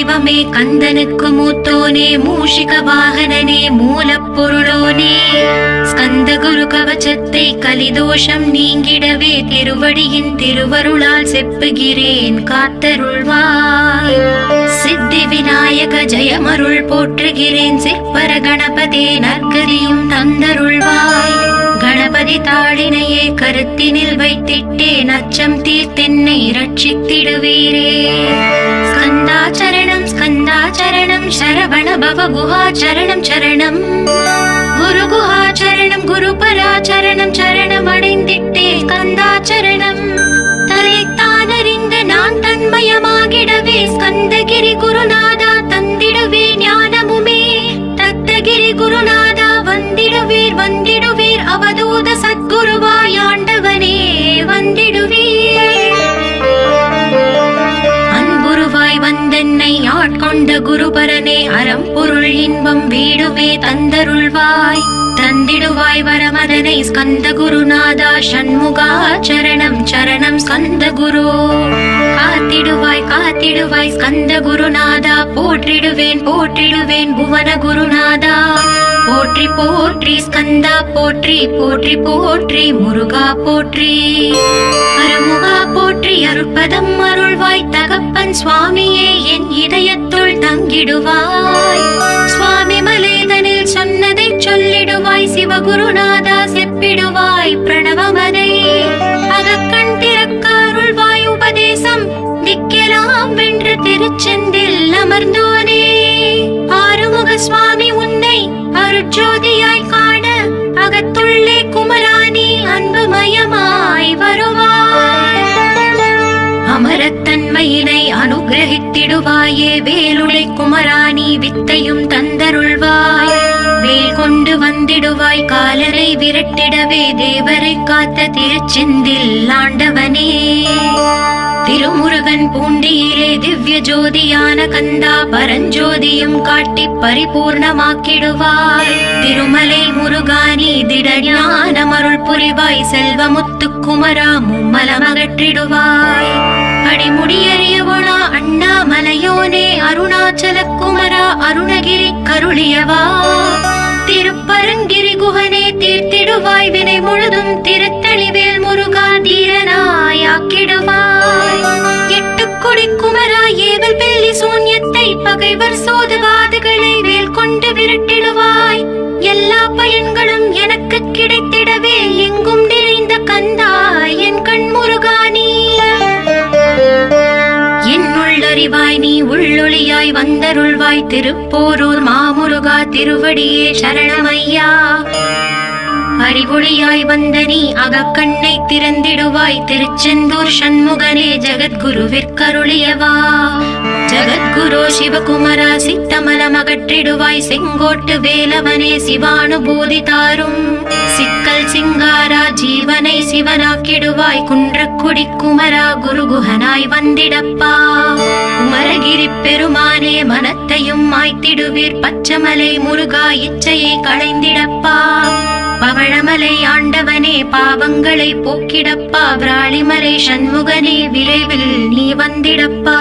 தெய்வமே கந்தனுக்கு மூத்தோனே மூஷிக வாகனனே மூலப்பொருளோனே ஸ்கந்த குரு கவச்சத்தை கலிதோஷம் நீங்கிடவே திருவடியின் திருவருளால் செப்புகிறேன் காத்தருள்வாய். சித்தி விநாயக ஜெயமருள் போற்றுகிறேன் சிற்பர கணபதே நற்கதியும் தந்தருள்வாய். கணபதி தாளினையே கருத்தினில் வைத்திட்டேன் அச்சம் தீர்த்தென்னை ரட்சித்திடுவீரே. ஸ்கந்தாச்சரணம் ஸ்கந்தாச்சரணம் சரவண பவ குஹாச்சரணம் சரணம் குரு குஹாச்சரணம் குருபராச்சரணம் சரணம் அடைந்திட்டே ஸ்கந்தாச்சரணம். தன்னைத்தானறிந்து நான் தன்மயமாகிடவே ஸ்கந்தகிரி குருநாதா தந்திடுவே ஞானமுமே. தத்தகிரி குருநாதா வந்திடுவீர் வந்திடுவீர் அவதூத சத்குருவாய் ஆண்டவனே வந்திடுவீர். அன்புருவாய் வந்தென்னை ஆட்கொண்ட குருபரனே அறம்பொருள் இன்பம் வீடுமே தந்தருள்வாய். தந்திடுவாய் வரமதனை ஸ்கந்த குருநாதா ஷண்முகா சரணம் சரணம் ஸ்கந்த குரு. காத்திடுவாய் காத்திடுவாய் ஸ்கந்த குருநாதா போற்றிடுவேன் போற்றிடுவேன் புவன குருநாதா. போற்றி போற்றி ஸ்கந்தா போற்றி போற்றி போற்றி முருகா போற்றி. அருமுகா போற்றி அருட்பதம் அருள்வாய் தகப்பன் சுவாமியே என் இதயத்துள் தங்கிடுவாய். சுவாமி மலேதனில் சொன்னதை சொல்லிடுவாய் சிவகுருநாதா செப்பிடுவாய் பிரணவமதை. அகக்கண் திறக்க அருள்வாய் உபதேசம் திக்கெல்லாம் வென்று திருச்செந்தில் அமர்ந்தோனே. ஆறுமுக சுவாமி உன்னை அருட்ஜோதியாய் காண அகத்துள்ளே குமராணி அன்புமயமாய் வருவாய். அமரத்தன்மையினை அனுகிரகித்திடுவாயே வேலுளை குமராணி வித்தையும் தந்தருள்வாய். வேல் கொண்டு வந்திடுவாய் காலரை விரட்டிடவே தேவரை காத்த திருச்செந்தில் ஆண்டவனே. திருமுருகன் பூண்டியிலே திவ்ய ஜோதியான கந்தா பரஞ்சோதியும் காட்டி பரிபூர்ணமாக்கிடுவாய். திருமலை முருகானி திடஞானமருள் புரிவாய் செல்வமுத்து குமரா மும்மலமகற்றிடுவாய். அடிமுடியறியவனா அண்ணாமலையோனே அருணாச்சல குமரா அருணகிரி கருளியவா. திருப்பரங்கிரி குகனே தீர்த்திடுவாய் வினை முழுதும் திருத்தளிவேல் முருகா தீரனாயாக்கிடுவாய். எட்டுக்குடி குமரா ஏவல் பெல்லி சூன்யத்தை பகைவர் சோதுவாதுகளை வேல் கொண்டு விரட்டிடுவாய். எல்லா பயன்களும் எனக்கு கிடைத்திடவே எங்கும் நிறைந்த கந்தா என் கண் முருகானி. என்னுள்ளறிவாய் நீ உள்ளொளியாய் வந்தருள்வாய் திருப்போரூர் மாமுருகா திருவடியே சரணமையா. அறிவொளியாய் வந்த நீ அகக்கண்ணை திறந்திடுவாய் திருச்செந்தூர் ஷண்முகனே ஜகத்குருவிற்கருளியவா. ஜகத்குரு சிவகுமரா சித்தமலமகற்றிடுவாய் செங்கோட்டு வேலவனே சிவானுபூதி தாரும். சிக்கல் சிங்காரா ஜீவனை சிவனாக்கிடுவாய் குன்றக்குடி குமரா குருகுஹனாய் வந்திடப்பா. குமரகிரி பெருமானே மனத்தையும் மாய்த்திடுவீர் பச்சமலை முருகா இச்சையை களைந்திடப்பா. பவழமலை ஆண்டவனே பாவங்களை போக்கிடப்பா. விராளிமலை சண்முகனே விரைவில் நீ வந்திடப்பா.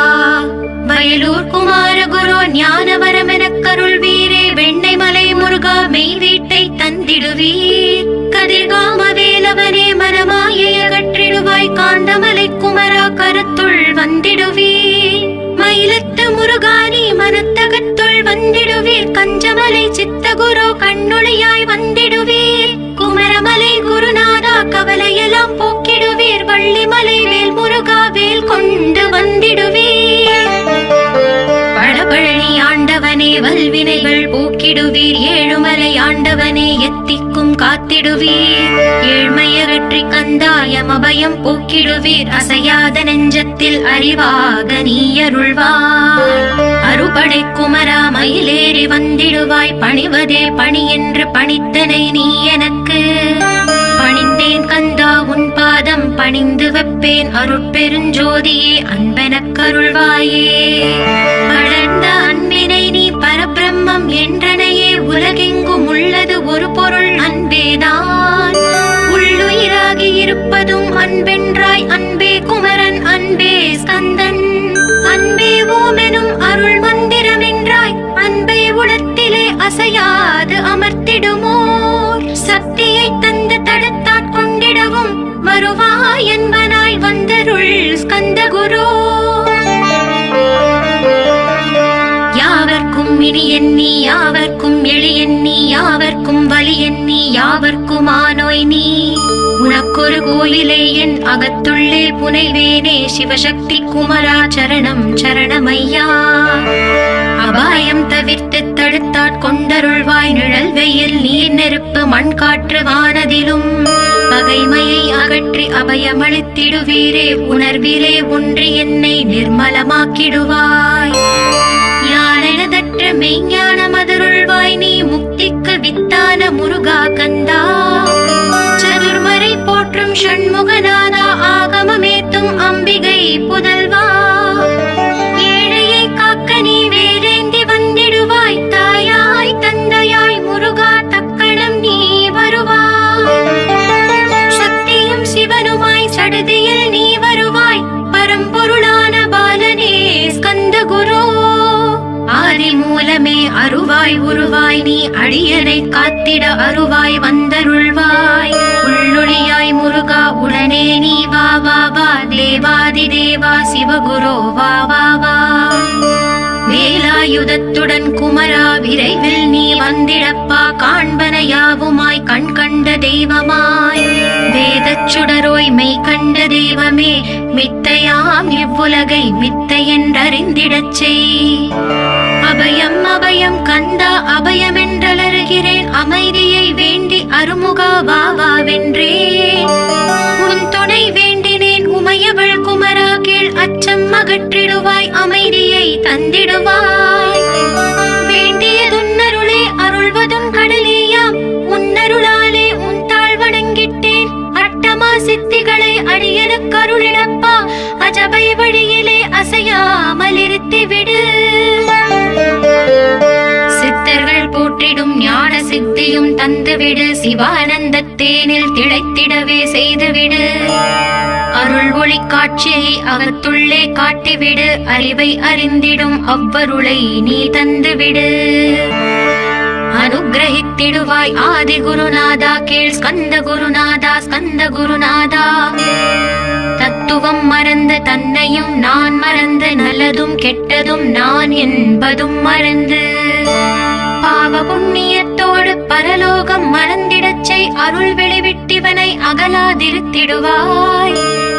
வயலூர் குமாரகுரு ஞானவரமெனக் கருள்வீரே வெண்ணைமலை முருகா மெய் வீட்டை தந்திடுவீர். கதிர்காம வேலவனே மனமாயை அகற்றிடுவாய் காந்தமலை குமரா கருத்துள் வந்திடுவீர். மயிலத்து முருகானி மனத்தகத்துள் வந்திடுவீர். கஞ்சமலை சித்தகுரு கண்ணொளியாய் வந்திடுவீர். குமரமலை குருநாதா கவலையெல்லாம் போக்கிடுவீர். வள்ளிமலை வேல் முருகா வேல் கொண்டு வந்திடுவீர். பழபழனி ஆண்டவனே வல்வினைகள் போக்கிடுவீர். ஏழுமலை ஆண்டவனே எத்திக்கும் காத்திடுவீர். ஏழ்மையகற்றி கந்தாயம் அபயம் போக்கிடுவீர். அசையாத நெஞ்சத்தில் அறிவாக நீ அருள்வாய். அறுபடை குமரா மயிலேறி வந்திடுவாய். பணிவதே பணி என்று பணித்தனை நீ எனக்கு. பணிந்தேன் கந்தா உன் பாதம் பணிந்து வைப்பேன் அருட்பெருஞ்சோதியே அன்பெனக் கருள்வாயே. வளர்ந்த அன்பினை நீ பரபிரம்மம் என்றனையே உலகெங்கும் உள்ளது ஒரு பொருள் அன்பேதான். உள்ளுயிராகி இருப்பதும் அன்பென்றாய் அன்பே குமரன் அன்பே ஸ்கந்தன். அன்பே ஓமெனும் அருள் மந்திரமென்றாய் அன்பை உளத்திலே அசையாது அமர்த்திடுமோர் சக்தியை தந்து தடுத்தாற் கொண்டிடவும் வருவாய் என்பனாய் வந்தருள் ஸ்கந்தகுரு. யாவர்க்கும் இனி எண்ணி யாவர்க்கும் எளி எண்ணி யாவர்க்கும் வலி எண்ணி யாவர்க்கும் ஆனோய் நீ உனக்கொரு கோயிலே என் அகத்துள்ளே புனைவேனே சிவசக்தி குமரா சரணம் சரணமையா. அபாயம் தவிர்த்து தடுத்தாற் கொண்டருள்வாய் நிழல் வெயில் நீர் நெருப்பு மண் காற்று வானதிலும் பகைமையை அகற்றி அபயமளித்திடுவீரே உணர்விலே ஒன்றி என்னை நிர்மலமாக்கிடுவாய். யானெனதற்ற மெய்ஞான மதருள்வாய் நீ முக்திக்கு வித்தான முருகா கந்தா. சதுர்மறை போற்றும் ஷண்முகநாதா ஆகமமேத்தும் அம்பிகை புதல்வா. ஏழையை காக்க நீ வேலேந்தி வந்திடுவாய் தாயாய் தந்தையாய் முருகா தக்கணம் நீ வருவாய். சக்தியும் சிவனுமாய் சடுதியில் நீ வருவாய் பரம்பொருளான பாலனே ஸ்கந்தகுரு. ஆதி மூலமே அருவாய் உருவாய் நீ அடியனை காத்திட அருவாய் வந்தருள்வாய். உள்ளொளியாய் முருகா உடனே நீ வா வா வா தேவாதி தேவா சிவகுரு வா வா வா. வேலாயுதத்துடன் குமரா விரைவில் நீ வந்திடப்பா காண்பன யாவுமாய் கண் கண்ட தெய்வமாய் வேதச் சுடரோய் மெய் கண்ட தெய்வமே மித்தையாம் இவ்வுலகை மித்தை என்றறிந்திடச் செய். அபயம் அபயம் கந்தா அபயமென்றலறுகிறேன் அமைதியை வேண்டி அருமுகா வா வா வென்றேன். உன் துணை வேண்டினேன் உமையவள் குமரா கீழ் அச்சம் அகற்றிடுவாய் அமைதியை தந்திடுவாய். வேண்டியதுன்னருளே அருள்வதும் கடலேயாம் உன்னருளாலே உன் தாழ் வணங்கிட்டேன். அட்டமா சித்திகளை அடியனுக்கு அருளிடப்பா அஜபை வழியிலே அசையாமல் இருத்திவிடு. சித்தர்கள் போற்றிடும் ஞான சித்தியும் தந்துவிடு சிவானந்த தேனில் திளைத்திடவே செய்துவிடு. அருள் ஒளி காட்சியை அகத்துள்ளே காட்டிவிடு அறிவை அறிந்திடும் அவ்வருளை நீ தந்துவிடு. அனுகிரகித்திடுவாய் ஆதி குருநாதா கீழ் ஸ்கந்த குருநாதா ஸ்கந்த குருநாதா. தத்துவம் மறந்து தன்னையும் நான் மறந்து நல்லதும் கெட்டதும் நான் என்பதும் மறந்து பாவ புண்ணியத்தோடு பரலோகம் மறந்திடச் செய் அருள் வெளிவிட்டிவனை அகலாதிருத்திடுவாய்.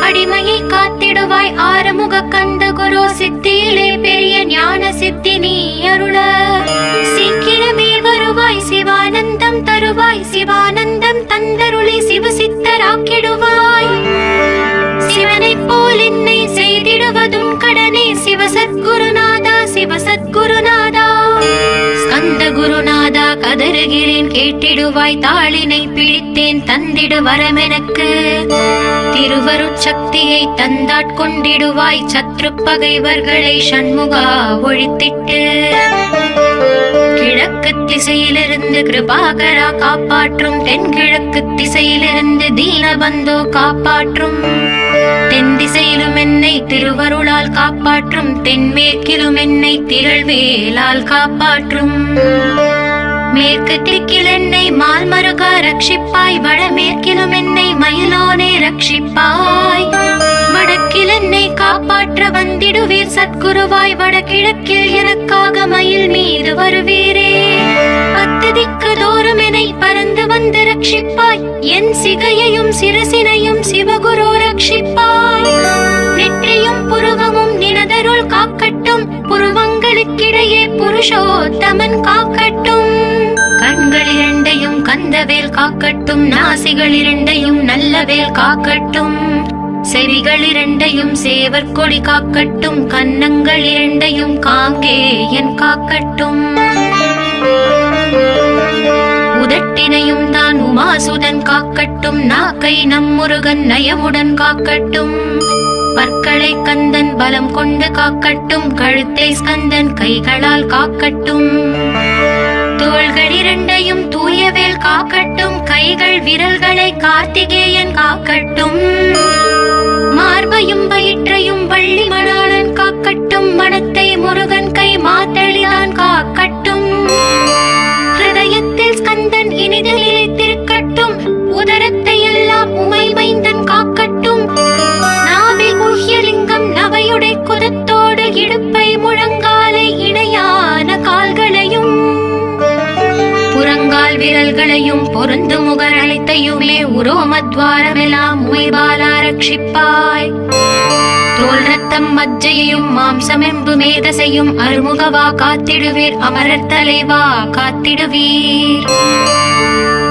அடிமையை காத்திடுவாய் ஆறுமுக கந்த குரு சித்தியிலே பெரிய ஞான சித்தி நீ அருள. சீக்கிரமே வருவாய் சிவானந்தம் தருவாய் சிவானந்தம் தந்தருளி சிவசித்தராக்கிடுவாய். சிவனைப் போல் என்னை செய்திடுவதும் கடனே சிவசத்குருநாதா சிவசத்குருநாதா. ஸ்கந்த குருநாதா கதறுகிறேன் கேட்டிடுவாய் தாளினை பிடித்தேன் தந்திடு வரமெனக்கு. திருவருட்சக்தியை தந்தாட்கொண்டிடுவாய் சத்ரு பகைவர்களை ஷண்முகா ஒழித்திட்டு. கிழக்கு திசையிலிருந்து கிருபாகரா காப்பாற்றும் தென்கிழக்கு திசையிலிருந்து தீனபந்தோ காப்பாற்றும். தென் திசையிலும் என்னை திருவருளால் காப்பாற்றும் தென்மேற்கிலும் என்னை திரள்வேலால் காப்பாற்றும். மேற்கு திக்கில் என்னை மால்மருகா ரட்சிப்பாய் வடமேற்கிலும் என்னை மயிலோனே ரட்சிப்பாய். வடக்கில் என்னை காப்பாற்ற வந்திடுவீர் சத்குருவாய் வடகிழக்கில் எனக்காக மயில் மீது வருவீரே. பத்து திக்கு தோறும் என்னை பறந்து வந்து ரட்சிப்பாய் என் சிகையையும் சிரசினையும் சிவகுரு ரட்சிப்பாய். நெற்றியும் புருவமும் நினதருள் காக்கட்டும் புருவங்களுக்கிடையே புருஷோத்தமன் காக்கட்டும். கண்கள் இரண்டையும் கந்தவேல் காக்கட்டும் நாசிகள் இரண்டையும் நல்லவேல் காக்கட்டும். செவிகள் இரண்டையும் சேவற்கொடி காக்கட்டும் கன்னங்கள் இரண்டையும் காங்கேயன் காக்கட்டும். உதட்டினையும் தான் உமாசுதன் காக்கட்டும் நாக்கை நம் முருகன் நயமுடன் காக்கட்டும். பற்களை கந்தன் பலம் கொண்டு காக்கட்டும் கழுத்தை ஸ்கந்தன் கைகளால் காக்கட்டும். தோள்கள் இரண்டையும் தூயவேல் காக்கட்டும் கைகள் விரல்களை கார்த்திகேயன் காக்கட்டும். மார்பையும் வயிற்றையும் வள்ளி மணாளன் காக்கட்டும் மனத்தை கோட்டையுமே உரோமத்வாரமெல்லாம் உமைபாலா ரட்சிப்பாய். தோல் ரத்தம் மஜ்ஜையும் மாம்சமெம்பு மேதசையும் அருமுகவா காத்திடுவீர், அமரர் தலைவா காத்திடுவீர்.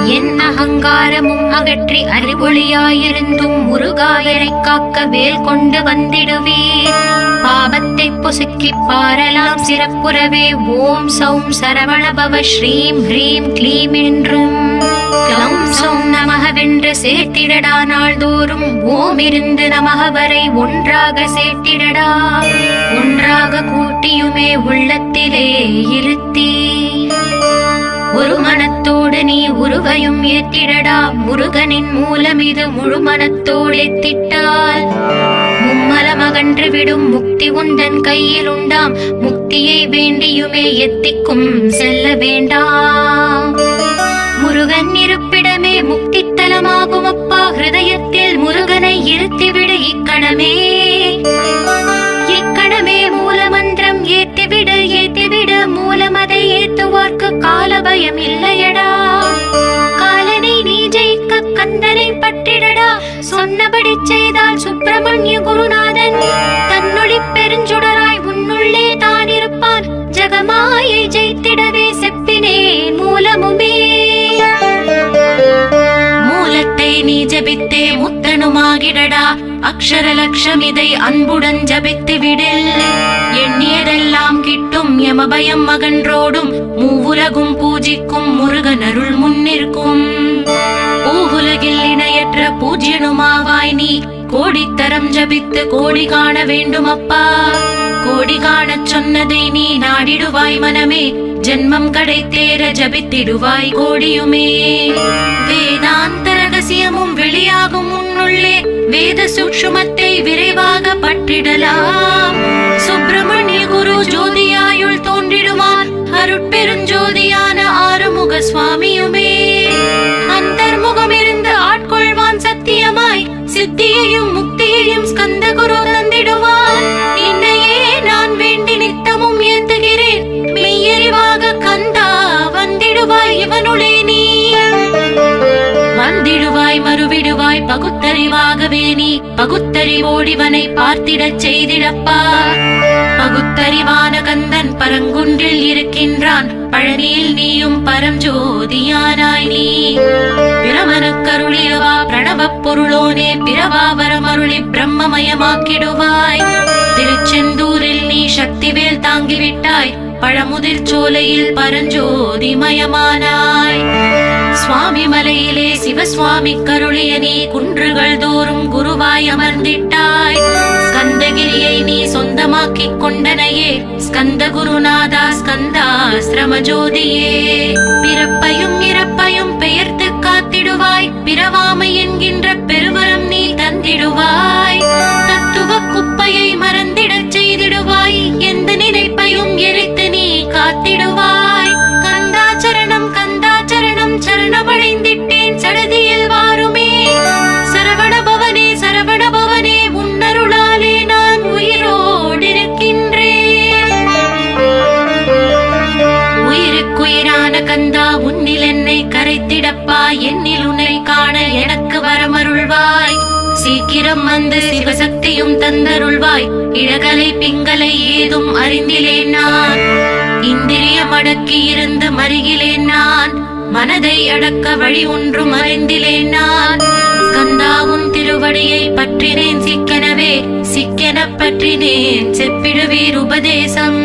என் அகங்காரமும் அகற்றி அறிவொளியாயிருந்தும் முருகாயரை காக்க வேல் கொண்டு வந்திடுவீர். பாபத்தை பொசுக்கி பாரலாம் சிறப்புறவே ஓம் சௌம் சரவணபவ ஸ்ரீம் ஹ்ரீம் க்ளீம் என்றும் க்ளௌம் சௌம் நமகவென்று சேர்த்திடடா. நாள்தோறும் ஓம் இருந்து நமக வரை ஒன்றாக சேர்த்திடடா. ஒன்றாக கூட்டியுமே உள்ளத்திலே இருத்தி ஒரு மனத்தோடு நீ உருவையும் ஏற்றிடடா. முருகனின் மூலம் இது முழு மனத்தோடு ஏத்திட்டால் மும்மலம் அகன்று விடும் முக்தி உந்தன் கையில் உண்டாம். முக்தியை வேண்டியுமே எத்திக்கும் செல்ல வேண்டாம். முருகன் இருப்பிடமே முக்தி தலமாகும் அப்பா. ஹிருதயத்தில் முருகனை இருத்திவிடு இக்கணமே. இக்கணமே மூலமந்திரம் ஏத்திவிடு ஏத்திவிடு. மூலமதை ஏத்துவார்க்கு கால பயம் இல்லையடா. காலனை நீ ஜெயிக்க கந்தனை பற்றிடடா. சொன்னபடி செய்தால் சுப்பிரமணிய குருநாதன் தன்னொளி பெருஞ்சுடராய் உன்னுள்ளே தான் இருப்பான். ஜகமாயை ஜெயித்திடவே செப்பினேன் மூலமுமே. மூலத்தை நீ ஜபித்தே முத்தனுமாகிடடா. அக்ஷர லட்சம் இதை அன்புடன் ஜபித்து விடில். எண்ணியதெல்லாம் கிட்டும் யமபயம் அகன்றோடும். மூவுலகும் பூஜிக்கும் முருகன் அருள் முன்னிற்கும். பூவுலகில் இணையற்ற பூஜ்யனுமாவாய் நீ. கோடித்தரம் ஜபித்து கோடி காண வேண்டும் அப்பா. கோடி காணச் சொன்னதை நீ நாடிடுவாய் மனமே. ஜென்மம் கடைத்தேற ஜபித்திடுவாய் கோடியுமே. வேதாந்த ரகசியமும் வெளியாகும் உன்னுள்ளே. வேத சூக்ஷ்மத்தை விரைவாக பற்றிடலாம். சுப்பிரமணிய குரு ஜோதியாயுள் தோன்றிடுவார். அருட்பெருஞ்சோதியான ஆறுமுக சுவாமியுமே அந்தர்முகம் இருந்து ஆட்கொள்வான் சத்தியமாய். சித்தியையும் முக்தியையும் ஸ்கந்த குரு தந்திடுவார். என்னையே நான் வேண்டி நித்தமும் ஏந்துகிறேன். மெய்யறிவாக கந்தா வந்திடுவாய் இவனுளே நீ. வந்திடுவாய் மறுவிடுவாய் பகுத்தறிவாகவே நீ. பகுத்தறிவோடிவனை பார்த்திடச் செய்திடப்பா. பகுத்தறிவான கந்தன் பரங்குன்றில் இருக்கின்றான். பழனியில் நீயும் பரஞ்சோதியானாய் நீ. பிரமனுக்கருளியவா பிரணவப் பொருளோனே. பிரவாவரமருளி பிரம்மமயமாக்கிடுவாய். திருச்செந்தூரில் நீ சக்திவேல் தாங்கிவிட்டாய். பழமுதிர் சோலையில் பரஞ்சோதிமயமானாய். சுவாமி மலையிலே சிவசுவாமி கருளிய நீ. குன்றுகள் தோறும் குருவாய் அமர்ந்திட்டாய். ஸ்கந்தகிரியை நீ சொந்தமாக்கிக் கொண்டனையே. ஸ்கந்த குருநாதா ஸ்கந்தாஸ்ரம ஜோதியே. பிறப்பையும் இறப்பையும் பெயர்த்து காத்திடுவாய். பிறவாமை என்கின்ற பெருவரம் நீ தந்திடுவாய். தத்துவ குப்பையை மறந்திடச் செய்திடுவாய். எந்த நினைப்பையும் எரித்து நீ காத்திடுவாய். கந்தாச்சரணம் கந்தாச்சரணம் சரணமடைந்திட்டேன் சடதியில் வாருமே. சரவண பவனே சரவண பவனே உன்னருளாலே நான் உயிரோடிருக்கின்றேன். உயிருக்குயிரான கந்தா உன்னில் என்னை கரைத்திடப்பா. என்னில் உன்னை காண எனக்கு வரமருள்வாய். சீக்கிரம் வந்து சிவசக்தியும் தந்தருள்வாய். இழகலை பிங்களை ஏதும் அறிந்திலேன் நான். இந்திரியம் அடக்கி இருந்து மருகிலேன் நான். மனதை அடக்க வழி ஒன்றும் அறிந்திலேன் நான். ஸ்கந்தாவும் திருவடியை பற்றினேன் சிக்கனவே. சிக்கன பற்றினேன் செப்பிடுவீர் உபதேசம்.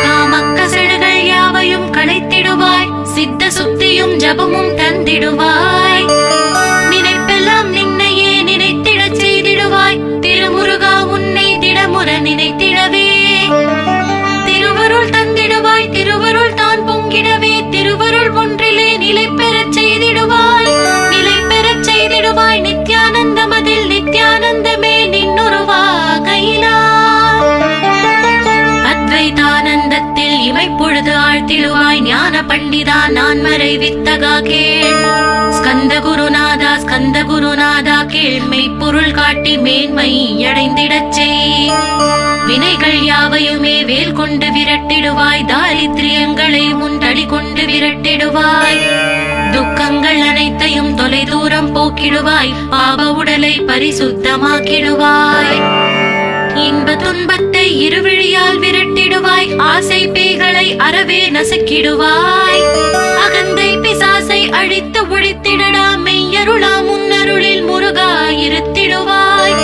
காமக்கசடுகள் யாவையும் களைத்திடுவாய். சித்த சுத்தியும் ஜபமும் தந்திடுவாய். நினைப்பெல்லாம் நின்னையே நினைத்திடச் செய்திடுவாய். திருமுருகா உன்னை திடமுற நினைத்திடவே. திருவருள் தந்திடுவாய். திருவருள் தான் பொங்கிடவே. திருவருள் ஒன்றிலே நிலை பெறச் செய்திடுவாய். நிலை பெறச் செய்திடுவாய். நித்யானந்தமதில் நித்யானந்தமே நின்னுருவாகையிலா. அத்வைதானந்தத்தில் இமைப்பொழுது ஆழ்த்திடுவாய். ஞான பண்டிதா நான் மறை வித்தகா கேள். ஸ்கந்த குருநாதா ஸ்கந்த குருநாதா கேள். மெய்ப்பொருள் காட்டி மேன்மை அடைந்திடச் செய். வினைகள் யாவையுமே வேல் கொண்டு விரட்டிடுவாய். தாரித்ரியங்களை முந்தடி கொண்டு விரட்டிடுவாய். துக்கங்கள் அனைத்தையும் தொலை தூரம் போக்கிடுவாய், பாவ உடலை பரிசுத்தமாக்கிடுவாய். இன்ப துன்பத்தை இருவிழியால் விரட்டிடுவாய், ஆசை பேய்களை அறவே நசுக்கிடுவாய். அகந்தை பிசாசை அழித்து ஒழித்திடடா, மெய்யருளா முன்னருளில் முருகா இருத்திடுவாய்.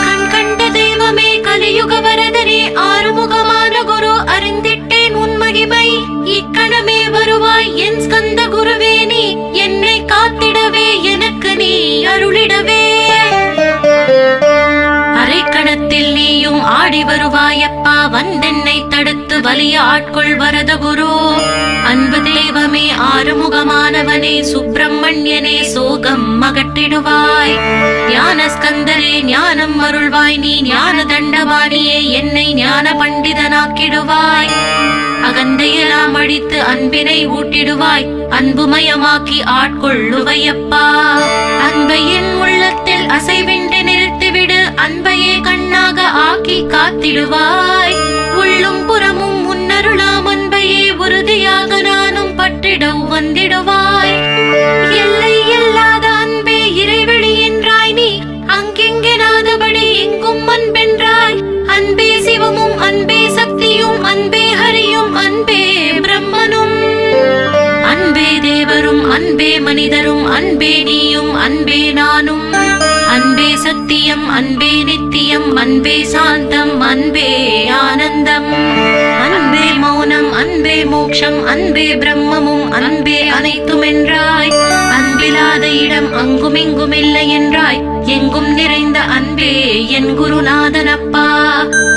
கண் கண்ட தெய்வமே கலியுக வரதனே, ஆறுமுகமான குரு அறிந்திட்டேன் உன் மகிமை. இக்கணமே வருவாய் என் ஸ்கந்த குருவே, நீ என்னை காத்திடவே எனக்கு நீ அருளிடவே. அரைக்கணத்தில் நீயும் ஆடி வருவாயப்பா, வந்தென்னை தடுத்து வலிய ஆட்கொள் வரத குரு. அன்பு தெய்வமே ஆறுமுகமானவனே, சுப்பிரமணியனே சோகம் அகற்றிடுவாய். ஞான ஸ்கந்தரே ஞானம் அருள்வாய், நீ ஞான தண்டவாணியே என்னை ஞான பண்டிதனாக்கிடுவாய். அகந்தையெல்லாம் அழித்து அன்பினை ஊட்டிடுவாய், அன்புமயமாக்கி ஆட்கொள்ளுவையப்பா. அன்பையின் உள்ளத்தில் அசைவின்றி நிறுத்திவிடு, அன்பையே கண்ணாக ஆக்கி காத்திடுவாய். உள்ளும் புறமும் முன்னருளாம் அன்பையே உறுதியாக நானும் பற்றிட வந்திடுவாய். எல்லை இல்லாத அன்பே இறைவெளி என்றாய், நீ அங்கெங்கெனாதபடி எங்கும் அன்பென்றாய். அன்பே சிவமும் அன்பே சக்தியும் அன்பே ஹரியும் அன்பே பிரம்மனும். அன்பே தேவரும் அன்பே மனிதரும் அன்பே நீயும் அன்பே நானும். அன்பே சத்தியம் அன்பே நித்தியம் அன்பே சாந்தம் அன்பே ஆனந்தம். அன்பே மௌனம் அன்பே மோட்சம் அன்பே பிரம்மமும் அன்பே அனைத்தும் என்றாய். அன்பில்லாத இடம் அங்கும் இங்கும் இல்லை என்றாய், எங்கும் நிறைந்த அன்பே என் குருநாதனப்பா.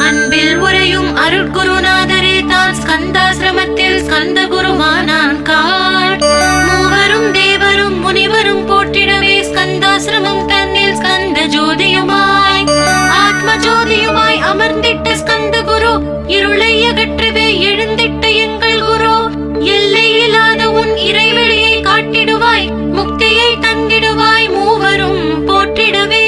அன்பில் உரையும் அருட்குருநாதரே தான் ஸ்கந்தாசிரமத்தில் ஸ்கந்த குருவானான் காட். மூவரும் தேவரும் முனிவரும் போற்றிடவே ஸ்கந்தாசிரமம் தன்னில் ஸ்கந்த ஜோதியுமாய் ஆத்ம ஜோதியுமாய் அமர்ந்திட்ட ஸ்கந்த குரு, இருளை அகற்றவே எழுந்திட்ட எங்கள் குரு. எல்லை இல்லாத உன் இறைவெளியை காட்டிடுவாய், முக்தியை தந்திடுவாய், மூவரும் போற்றிடவே.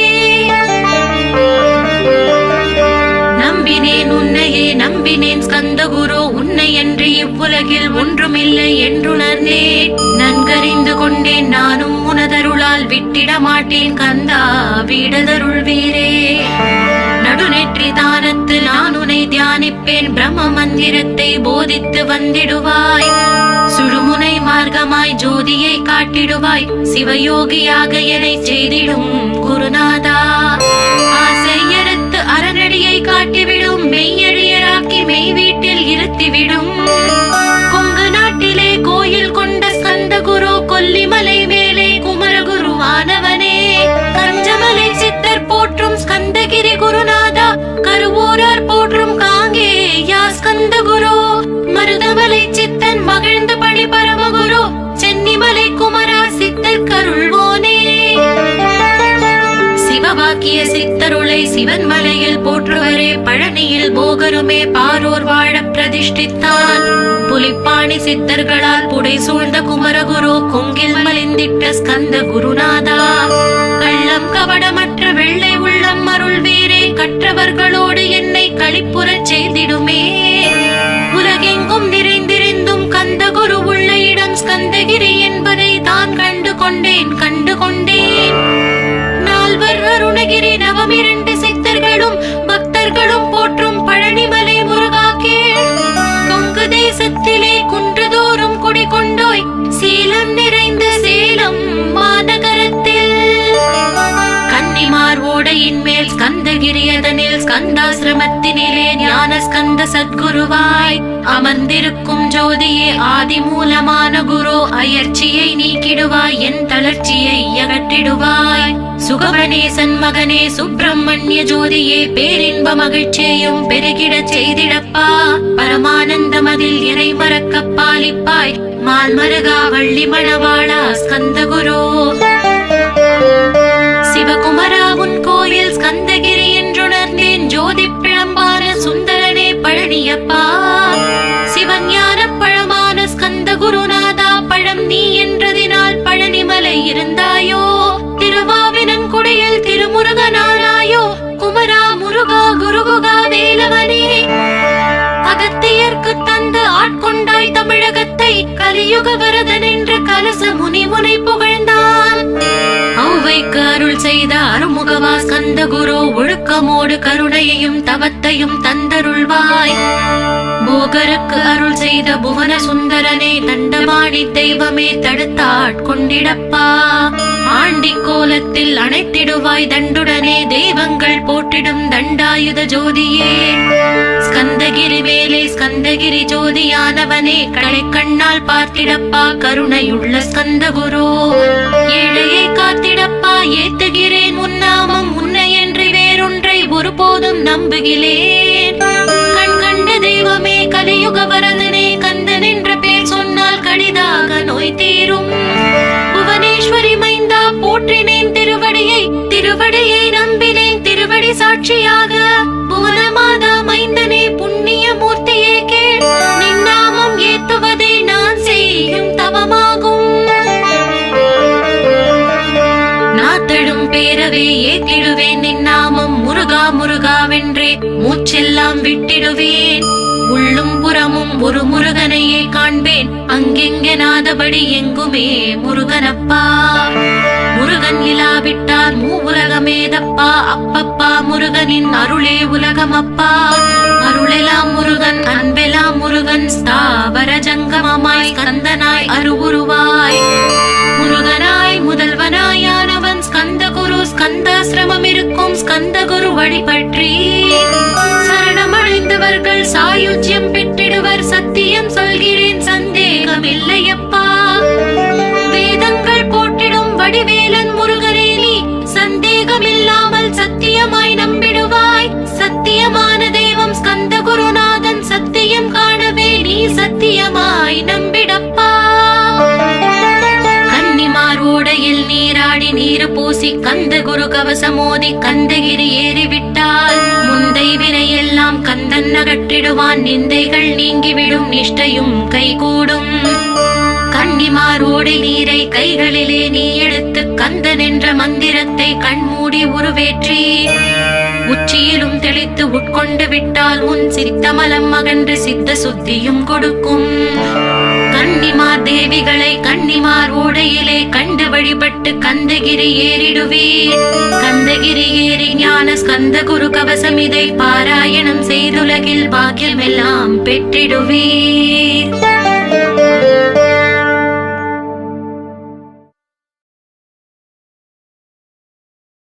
நம்பினேன் உன்னையே நம்பினேன் ஸ்கந்த குரு, உன்னை என்று இவ்வுலகில் ஒன்றுமில்லை என்றுணர்ந்தேன். நன்கறிந்து கொண்டேன் நானும் உனதருளால் விட்டிட மாட்டேன் கந்தா வீடதருள் வீரே. நடுநெற்றி தானத்து நான் உன்னை தியானிப்பேன், பிரம்ம மந்திரத்தை போதித்து வந்திடுவாய். சுடுமுனை மார்க்கமாய் ஜோதியை காட்டிடுவாய், சிவயோகியாக என்னை செய்திடும் குருநாதா. ஆசையறுத்து அறநடியை காட்டிவிடும், மெய்யழியராக்கி மெய் வீட்டில் இருத்திவிடும். கொங்கு நாட்டிலே கோயில் கொண்ட ஸ்கந்த குரு, கொல்லிமலை மேலே குமரகுருவானவனே. கஞ்சமலை சித்தர் போற்றும் ஸ்கந்தகிரி குருநாதா, கருவூரார் போற்றும் காங்கேயா ஸ்கந்த குரு. மருதமலை சித்தன் மகிழ்ந்து பழி பரமகுரு, சென்னிமலை குமரா சித்தர் கருள்வோனே. சிவவாக்கிய சித்தருளை சிவன் மலையில் போற்றுவரே, பழனியில் போகருமே பாரோர் வாழ பிரதிஷ்டித்தான். புலிப்பாணி சித்தர்களால் புடை சூழ்ந்த குமரகுரு, கொங்கில் மலிந்திட்ட ஸ்கந்த குருநாதா. கள்ளம் கபடமற்ற வெள்ளை உள்ளம் அருள் வீரே, கற்றவர்களோடு என்னை களிப்புறச் செய்திடுமே. உலகெங்கும் நிறைந்திருந்தும் கந்த குரு உள்ள இடம் ஸ்கந்தகிரி என்பதை தான் கண்டு கொண்டேன் கண்டு கொண்டேன். நால்வர் அருணகிரி நவமிரண்டு சித்தர்களும் பக்தர்களும் போற்றும் பழனிமலை முருகா கேள். கொங்கு தேசத்திலே குன்றுதோறும் குடிகொண்டோய், சீலம் நிறைந்த சேலம் மாநகரத்தில். கன்னிமார் ஓடையின் மேல் ஸ்கந்தகிரி, அதனில் ஸ்கந்தாசிரமத்தினிலே ஞான ஸ்கந்த சத்குருவாய் அமர்ந்திருக்கும் ஜோதியே ஆதி மூலமான குரு. அயற்சியை நீக்கிடுவாய், என் தளர்ச்சியை அகற்றிடுவாய். சுகவனேசன் மகனே சுப்பிரமணிய ஜோதியே, பேரின்ப மகிழ்ச்சியையும் பெருகிடச் செய்திடப்பா. பரமானந்தம் அதில் இறை மறக்க பாலிப்பாய், மால்மருகா வள்ளி மணவாளா ஸ்கந்த குரு. சிவகுமரா உன் கோயில் ஸ்கந்தகிரி என்றுணர்ந்தேன், ஜோதி பிழம்பான சுந்தரனே பழனியப்பா. சிவஞான பழமான ஸ்கந்த குருநாதா, பழம் நீ என்றதினால் பழனிமலை இருந்தாயோ. திருவாவினன்குடியில் திருமுருகனானாயோ, குமரா முருகா குருகுகா வேலவனே. அகத்தியர்க்கு தந்து ஆட்கொண்டாய் தமிழகத்தை, கலியுக வரதன் என்று கலச முனி முனை அருள் செய்த அருமுகவா ஸ்கந்த குரு, ஒழுக்கமோடு கருணையையும் தவத்தையும் தந்தருள்வாய். போகருக்கு அருள் செய்த புவன சுந்தரனே, தண்டபாணி தெய்வமே தடுத்தாட்கொண்டிடப்பா. ஆண்டி கோலத்தில் அணைத்திடுவாய் தண்டுடனே, தெய்வங்கள் போற்றிடும் தண்டாயுத ஜோதியே. ஸ்கந்தகிரி வேலே ஸ்கந்தகிரி ஜோதியானவனே, கடை கண்ணால் பார்த்திடப்பா கருணையுள்ள ஸ்கந்த குரு. ஏழையை காத்திடப்பா ஏத்துகிறேன் உன்னாமம், உன்னையன்றி வேறொன்றை ஒருபோதும் நம்புகிறேன். கண் கண்ட தெய்வமே கலியுக வரதனே, கந்தன் என்ற பேர் சொன்னால் கடிதாக நோய் தீரும். புவனேஸ்வரி மைந்தா போற்றினேன் திருவடியை, திருவடியை நம்பினேன் திருவடி சாட்சியாக. புவனமாதா மைந்தனே புண்ணிய மூர்த்தியே கேள், நின்னாமம் ஏத்துவதே நான் செய்யும் தவமாகும். நாத்தடும் பேரவே ஏத்திடுவேன் நின்னாமம், முருகா முருகாவென்றே மூச்செல்லாம் விட்டிடுவேன். உள்ளும் புறமும் ஒரு முருகனையே காண்பேன், அங்கெங்கெனாதபடி எங்குமே முருகனப்பா. முருகன் இலாவிட்டார் மூவுலகமேதப்பா, அப்பப்பா முருகனின் அருளே உலகமப்பா. அருளெல்லாம் முருகன் அன்பெல்லாம் முருகன், ஸ்தாவர ஜங்கமமாய் ஸ்கந்தனாய் அருவுருவாய். முருகனாய் முதல்வனாயானவன் ஸ்கந்த குரு, ஸ்கந்தாசிரமம் இருக்கும் ஸ்கந்த குரு வழிபற்றி சரணமடைந்தவர்கள் சாயுஜ்யம் பெற்றிடுவர். சத்தியம் சொல்கிறேன் சந்தேகம் இல்லையப்பா. வேதங்கள் போற்றிடும் வடிவேலன் முருகனே, நீ சந்தேகம் இல்லாமல் சத்தியமாய் நம்பிடுவாய். சத்தியமான தெய்வம் ஸ்கந்த குருநாதன், சத்தியம் காணவே நீ சத்தியமாய் நம்பிடப்பா. கன்னிமார் ஓடையில் நீராடி நீரு பூசி கந்த குரு கவசமோதி கந்தகிரி ஏறிவிட்டால் முந்தை வினையெல்லாம் கந்தன் அகற்றிடுவான். நிந்தைகள் நீங்கிவிடும், நிஷ்டையும் கைகூடும். கன்னிமாரோடை நீரை கைகளிலே நீ எடுத்து கந்தன் என்ற மந்திரத்தை கண்மூடி உருவேற்றி உச்சியிலும் தெளித்து உட்கொண்டு விட்டால் உன் சித்தமலம் அகன்று சித்த சுத்தியும் கொடுக்கும். கன்னிமார் தேவிகளை கன்னிமார் ஓடையிலே கண்டு வழிபட்டு கந்தகிரி ஏறிடுவீர். கந்தகிரி ஏறி ஞான ஸ்கந்த குரு கவசம் இதை பாராயணம் செய்துலகில் பாக்கியமெல்லாம் பெற்றிடுவீர்.